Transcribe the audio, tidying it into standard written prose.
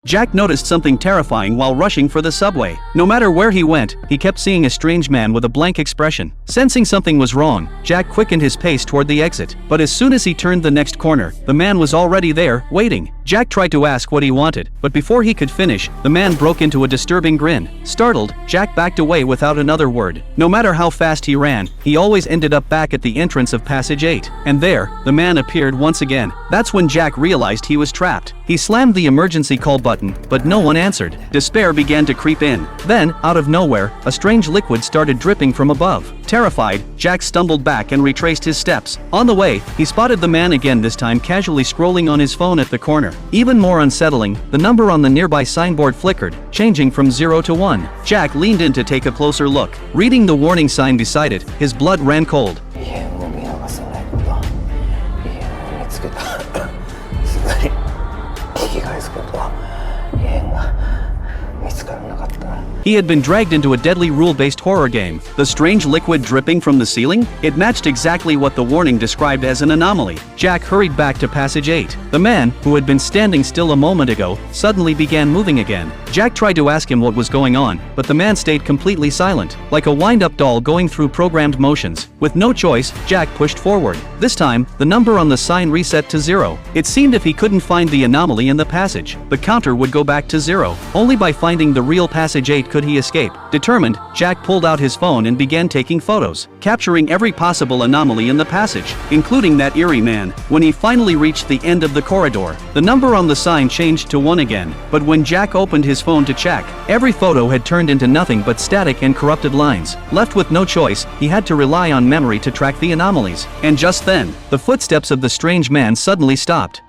Jack noticed something terrifying while rushing for the subway. No matter where he went, he kept seeing a strange man with a blank expression. Sensing something was wrong, Jack quickened his pace toward the exit. But as soon as he turned the next corner, the man was already there, waiting. Jack tried to ask what he wanted, but before he could finish, the man broke into a disturbing grin. Startled, Jack backed away without another word. No matter how fast he ran, he always ended up back at the entrance of Passage 8. And there, the man appeared once again. That's when Jack realized he was trapped. He slammed the emergency call button, but no one answered. Despair began to creep in. Then, out of nowhere, a strange liquid started dripping from above. Terrified, Jack stumbled back and retraced his steps. On the way, he spotted the man again, this time casually scrolling on his phone at the corner. Even more unsettling, the number on the nearby signboard flickered, changing from 0 to 1. Jack leaned in to take a closer look. Reading the warning sign beside it, his blood ran cold. He had been dragged into a deadly rule-based horror game. The strange liquid dripping from the ceiling? It matched exactly what the warning described as an anomaly. Jack hurried back to Passage 8. The man, who had been standing still a moment ago, suddenly began moving again. Jack tried to ask him what was going on, but the man stayed completely silent, like a wind-up doll going through programmed motions. With no choice, Jack pushed forward. This time, the number on the sign reset to 0. It seemed if he couldn't find the anomaly in the passage, the counter would go back to 0. Only by finding the real Passage 8 could he escape. Determined, Jack pulled out his phone and began taking photos, capturing every possible anomaly in the passage, including that eerie man. When he finally reached the end of the corridor, the number on the sign changed to 1 again. But when Jack opened his phone to check, every photo had turned into nothing but static and corrupted lines. Left with no choice, he had to rely on memory to track the anomalies. And just then, the footsteps of the strange man suddenly stopped.